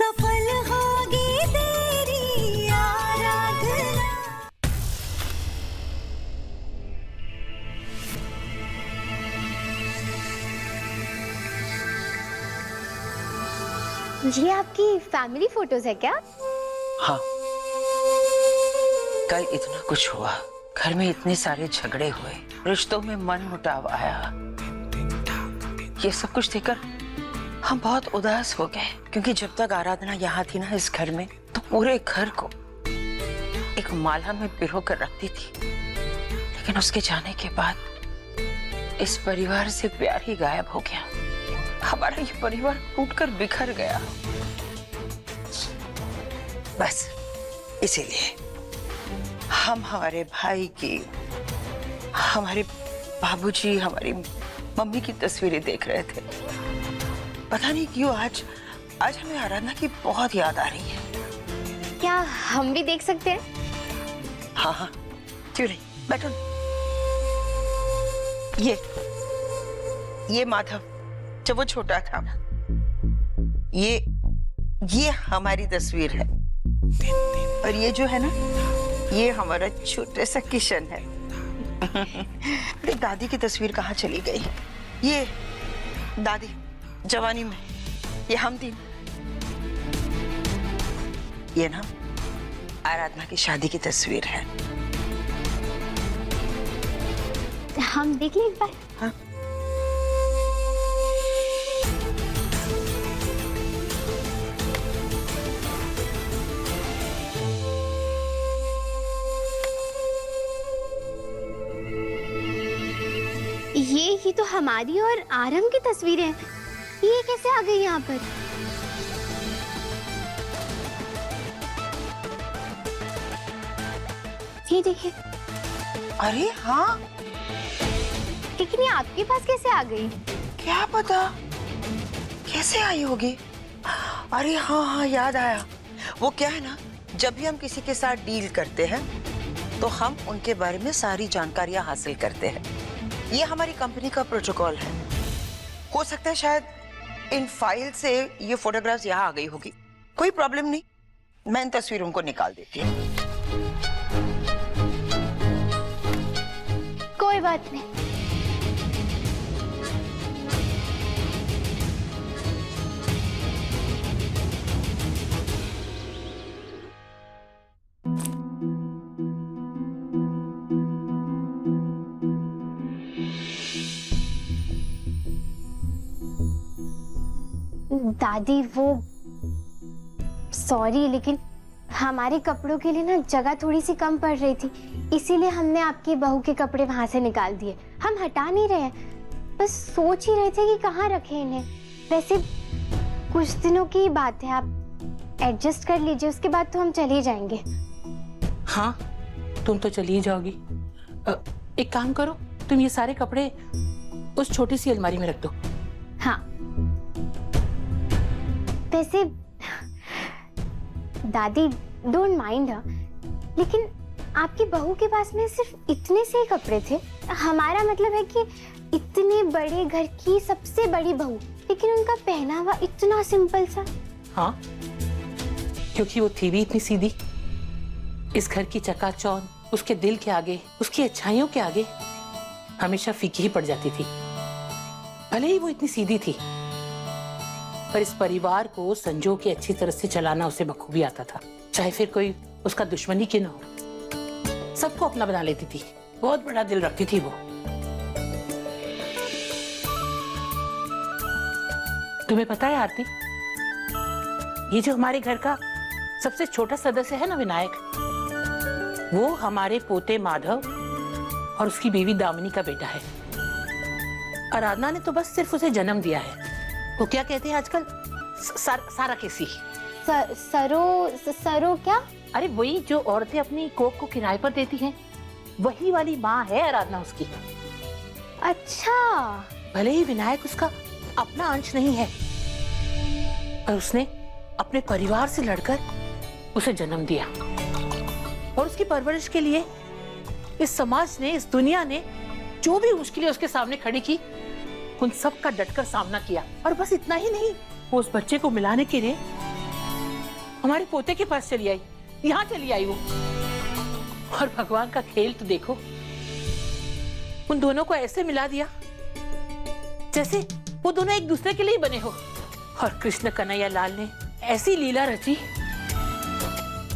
सफल होगी तेरी आराधना। ये आपकी फैमिली फोटोज है क्या? हाँ, कल इतना कुछ हुआ, घर में इतने सारे झगड़े हुए, रिश्तों में मनमुटाव आया। ये सब कुछ देखकर हम बहुत उदास हो गए, क्योंकि जब तक आराधना यहाँ थी ना इस घर में, तो पूरे घर को एक माला में पिरो कर रखती थी। लेकिन उसके जाने के बाद इस परिवार से प्यार ही गायब हो गया। हमारा ये परिवार टूटकर बिखर गया। बस इसीलिए हम हमारे भाई की, हमारे बाबूजी, हमारी मम्मी की तस्वीरें देख रहे थे। पता नहीं क्यों आज हमें आराधना की बहुत याद आ रही है। क्या हम भी देख सकते हैं? हाँ हाँ, क्यों नहीं, बैठो। ये माधव जब वो छोटा था, ये हमारी तस्वीर है, और ये जो है ना, ये हमारा छोटा सा किशन है। अरे दादी की तस्वीर कहाँ चली गई? ये दादी जवानी में, ये हम तीन। ये ना आराधना की शादी की तस्वीर है। हम देख लें एक बार? हाँ। ये तो हमारी और आरम की तस्वीरें हैं। ये कैसे आ गई यहाँ पर? ये देखिए। अरे हाँ, लेकिन ये आपके पास कैसे आ गई? क्या पता कैसे आई होगी। अरे हाँ हाँ, याद आया। वो क्या है ना, जब भी हम किसी के साथ डील करते हैं तो हम उनके बारे में सारी जानकारियां हासिल करते हैं। ये हमारी कंपनी का प्रोटोकॉल है। हो सकता है शायद इन फाइल से ये फोटोग्राफ्स यहाँ आ गई होगी। कोई प्रॉब्लम नहीं, मैं इन तस्वीरों को निकाल देती हूँ। कोई बात नहीं। दादी, वो सॉरी, लेकिन हमारे कपड़ों के लिए ना जगह थोड़ी सी कम पड़ रही थी, इसीलिए हमने आपकी बहू के कपड़े वहां से निकाल दिए। हम हटा नहीं रहे हैं, बस सोच ही रहे थे कि कहाँ रखें इन्हें। वैसे कुछ दिनों की बात है, आप एडजस्ट कर लीजिए, उसके बाद तो हम चले जाएंगे। हाँ, तुम तो चली ही जाओगी। एक काम करो, तुम ये सारे कपड़े उस छोटी सी अलमारी में रख दो। हाँ, वैसे दादी डोंट माइंड, लेकिन आपकी बहू के पास में सिर्फ इतने से ही कपड़े थे। हमारा मतलब है कि इतने बड़े घर की सबसे बड़ी बहू, लेकिन उनका पहनावा इतना सिंपल सा। हाँ, क्योंकि वो थी भी इतनी सीधी। इस घर की चकाचौंध उसके दिल के आगे, उसकी अच्छाइयों के आगे हमेशा फीकी ही पड़ जाती थी। भले ही वो इतनी सीधी थी, पर इस परिवार को संजो के अच्छी तरह से चलाना उसे बखूबी आता था, चाहे फिर कोई उसका दुश्मनी क्यों न हो। सबको अपना बना लेती थी, बहुत बड़ा दिल रखती थी वो। तुम्हें पता है आरती, ये जो हमारे घर का सबसे छोटा सदस्य है ना, विनायक, वो हमारे पोते माधव और उसकी बीवी दामिनी का बेटा है। आराधना ने तो बस सिर्फ उसे जन्म दिया है। वो क्या कहते हैं आजकल, सारा केसी। सरो क्या? अरे वही जो औरतें अपनी कोख को किराए पर देती हैं, वही वाली माँ है आराधना उसकी। अच्छा। भले ही विनायक उसका अपना अंश नहीं है, पर उसने अपने परिवार से लड़कर उसे जन्म दिया, और उसकी परवरिश के लिए इस समाज ने, इस दुनिया ने जो भी मुश्किलें उसके सामने खड़ी की, उन सब का डटकर सामना किया। और बस इतना ही नहीं, वो उस बच्चे को मिलाने के लिए हमारे पोते के पास चली आई, यहाँ चली आई वो। और भगवान का खेल तो देखो, उन दोनों को ऐसे मिला दिया जैसे वो दोनों एक दूसरे के लिए बने हो। और कृष्ण कन्हैया लाल ने ऐसी लीला रची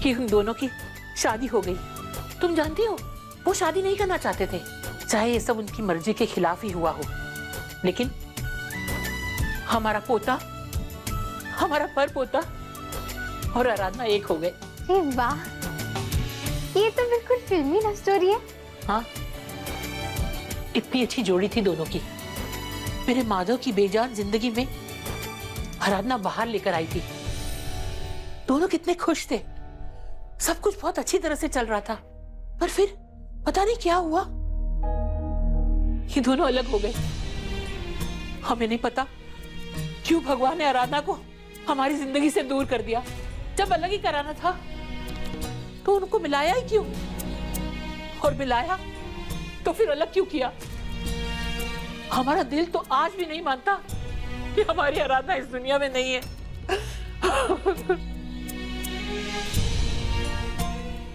कि उन दोनों की शादी हो गई। तुम जानती हो, वो शादी नहीं करना चाहते थे, चाहे ये सब उनकी मर्जी के खिलाफ ही हुआ हो, लेकिन हमारा पोता, हमारा पर पोता और आराधना एक हो गए। अरे वाह, ये तो बिल्कुल फिल्मी लव स्टोरी है। हाँ, इतनी अच्छी जोड़ी थी दोनों की। मेरे माधव की बेजान जिंदगी में आराधना बाहर लेकर आई थी। दोनों कितने खुश थे, सब कुछ बहुत अच्छी तरह से चल रहा था, पर फिर पता नहीं क्या हुआ, ये दोनों अलग हो गए। हमें नहीं पता क्यों भगवान ने आराधना को हमारी जिंदगी से दूर कर दिया। जब अलग ही कराना था तो उनको मिलाया ही क्यों, और मिलाया तो फिर अलग क्यों किया। हमारा दिल तो आज भी नहीं मानता कि हमारी आराधना इस दुनिया में नहीं है।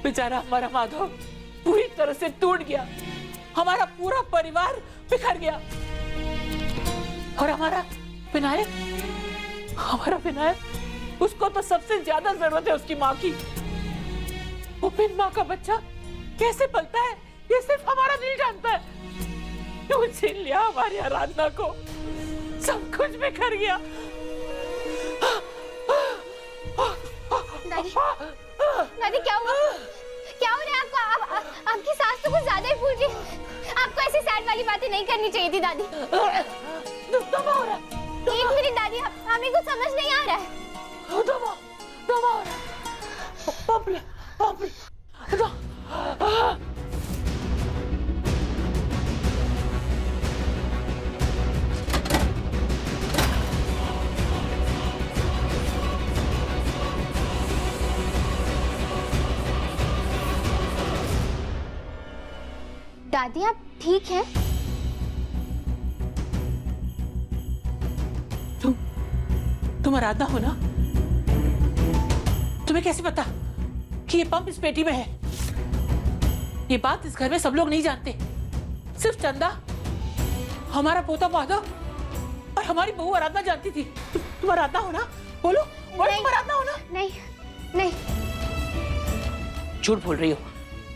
बेचारा हमारा माधव पूरी तरह से टूट गया, हमारा पूरा परिवार बिखर गया। और हमारा विनायक, उसको तो सबसे ज्यादा जरूरत है उसकी माँ की। वो बिन माँ का बच्चा कैसे पलता है, ये सिर्फ हमारा दिल जानता है। क्यों छीन लिया हमारी आराधना को, सब कुछ बिखर गया। दादी क्या हुआ? क्या हो रहा है आपको? आपकी सास तो कुछ ज्यादा ही फूल रही है। आपको ऐसी सैड वाली बातें नहीं करनी चाहिए थी दादी। एक मिनट दादी, हमें कुछ समझ नहीं आ रहा है। दादी आप ठीक हैं? तुम आराधना हो ना? तुम्हें कैसे पता कि ये पंप इस पेटी में है? ये बात इस घर में सब लोग नहीं जानते, सिर्फ चंदा, हमारा पोता माधव और हमारी बहू आराधना जानती थी। तुम आराधना हो ना? बोलो, तुम आराधना हो ना? नहीं नहीं, झूठ बोल रही हो।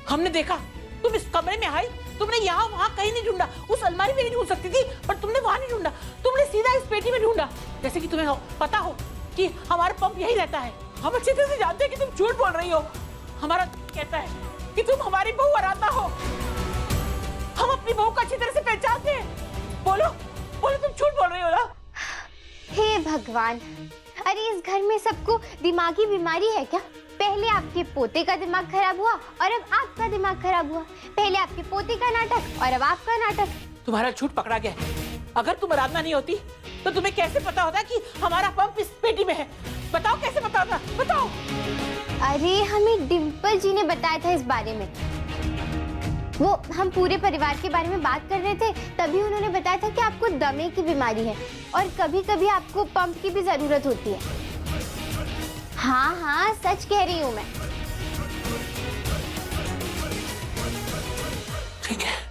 हमने देखा, तुम इस कमरे में आई, तुमने यहाँ वहाँ कहीं नहीं ढूंढा। उस अलमारी में नहीं ढूंढ सकती थी, पर तुमने वहाँ नहीं ढूंढा, तुमने सीधा इस पेटी में ढूंढा। जैसे कि तुम्हें पता हो कि हमारा पंप यही रहता है। हम अच्छी तरह से जानते हैं कि तुम झूठ बोल रही हो। हमारा कहता है कि तुम हमारी बहू आराधना हो। हम अपनी बहू को अच्छी तरह से पहचानते हैं। बोलो बोलो, तुम झूठ बोल रही हो ना? हे भगवान, अरे इस घर में सबको दिमागी बीमारी है क्या? पहले आपके पोते का दिमाग खराब हुआ और अब आपका दिमाग खराब हुआ। पहले आपके पोते का नाटक और अब आपका नाटक। तुम्हारा झूठ पकड़ा गया। अगर तुम आराधना नहीं होती तो तुम्हें कैसे पता होता कि हमारा पंप इस पेटी में है? बताओ कैसे पता होता, बताओ। अरे हमें डिम्पल जी ने बताया था इस बारे में। वो हम पूरे परिवार के बारे में बात कर रहे थे, तभी उन्होंने बताया था कि आपको दमे की बीमारी है और कभी-कभी आपको पंप की भी जरूरत होती है। हाँ हाँ, सच कह रही हूँ मैं। ठीक है।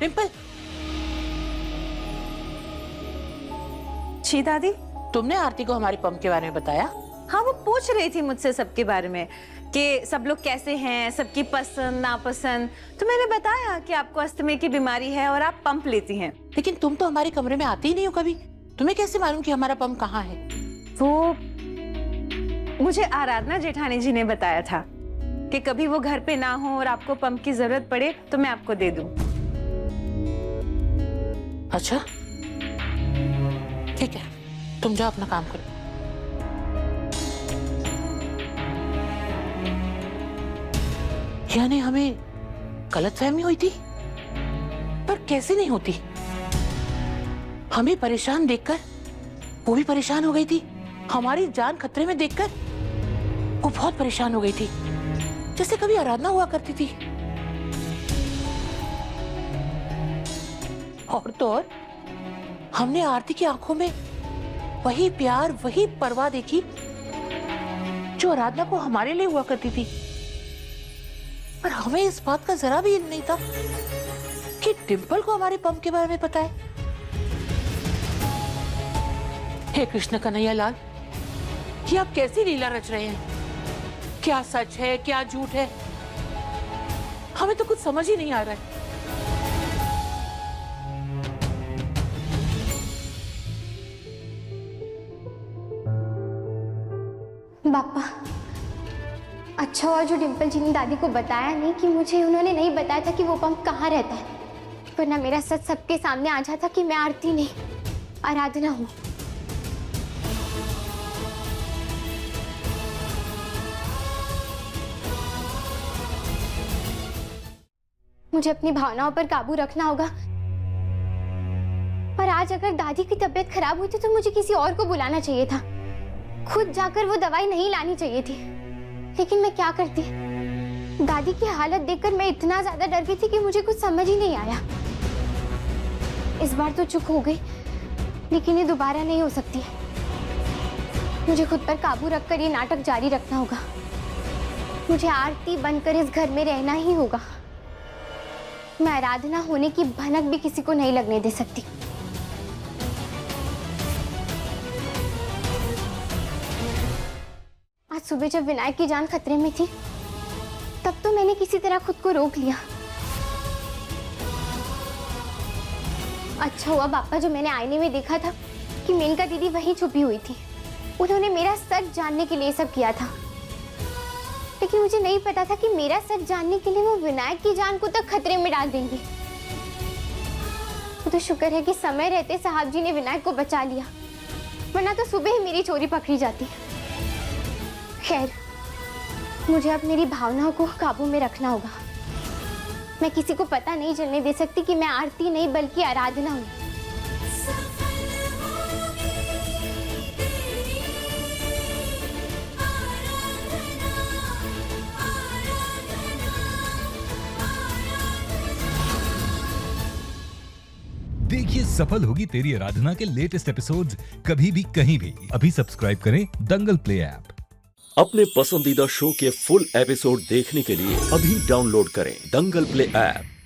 डिम्पल। जी दादी। तुमने आरती को हमारे पंप के बारे में बताया? हाँ, वो पूछ रही थी मुझसे सबके बारे में कि सब लोग कैसे हैं, सबकी पसंद नापसंद। तो मैंने बताया कि आपको अस्थमा की बीमारी है और आप पंप लेती हैं। लेकिन तुम तो हमारे कमरे में आती ही नहीं हो कभी। तुम्हें कैसे मालूम कि हमारा पंप कहाँ है? वो मुझे आराधना जेठानी जी ने बताया था कि कभी वो घर पे ना हो और आपको पंप की जरूरत पड़े तो मैं आपको दे दूं। अच्छा ठीक है, तुम जाओ अपना काम करो। यानी हमें गलतफहमी हुई थी, पर कैसे नहीं होती? हमें परेशान देखकर वो भी परेशान हो गई थी। हमारी जान खतरे में देखकर वो बहुत परेशान हो गई थी, जैसे कभी आराधना हुआ करती थी। और तो और हमने आरती की आंखों में वही प्यार, वही परवाह देखी जो आराधना को हमारे लिए हुआ करती थी। पर हमें इस बात का जरा भी नहीं था कि डिम्पल को हमारे पंप के बारे में पता है। हे कृष्ण कन्हैया लाल, ये आप कैसी लीला रच रहे हैं? क्या सच है, क्या झूठ है? हमें तो कुछ समझ ही नहीं आ रहा है। बापा, अच्छा हुआ जो डिम्पल जी ने दादी को बताया नहीं, कि मुझे उन्होंने नहीं बताया था कि वो पंप कहाँ रहता है, वरना मेरा सच सबके सामने आ जाता कि मैं आरती नहीं आराधना हूँ। मुझे अपनी भावनाओं पर काबू रखना होगा। और आज अगर दादी की तबीयत खराब हुई थी तो मुझे किसी और को बुलाना चाहिए था, खुद जाकर वो दवाई नहीं लानी चाहिए थी। लेकिन मैं क्या करती? दादी की हालत देखकर मैं इतना ज्यादा डर गई थी कि मुझे कुछ समझ ही नहीं आया। इस बार तो चुप हो गई, लेकिन ये दोबारा नहीं हो सकती। मुझे खुद पर काबू रखकर ये नाटक जारी रखना होगा। मुझे आरती बनकर इस घर में रहना ही होगा। मैं आराधना होने की भनक भी किसी को नहीं लगने दे सकती। आज सुबह जब विनायक की जान खतरे में थी, तब तो मैंने किसी तरह खुद को रोक लिया। अच्छा हुआ बापा, जो मैंने आईने में देखा था कि मेनका दीदी वहीं छुपी हुई थी। उन्होंने मेरा सच जानने के लिए सब किया था, लेकिन मुझे नहीं पता था कि मेरा सच जानने के लिए वो विनायक की जान को तक खतरे में डाल देंगे। वो तो शुक्र है कि समय रहते साहब जी ने विनायक को बचा लिया, वरना तो सुबह ही मेरी चोरी पकड़ी जाती। खैर, मुझे अब मेरी भावनाओं को काबू में रखना होगा। मैं किसी को पता नहीं चलने दे सकती कि मैं आरती नहीं बल्कि आराधना हूँ। देखिए सफल होगी तेरी आराधना के लेटेस्ट एपिसोड्स कभी भी कहीं भी। अभी सब्सक्राइब करें दंगल प्ले ऐप। अपने पसंदीदा शो के फुल एपिसोड देखने के लिए अभी डाउनलोड करें दंगल प्ले ऐप।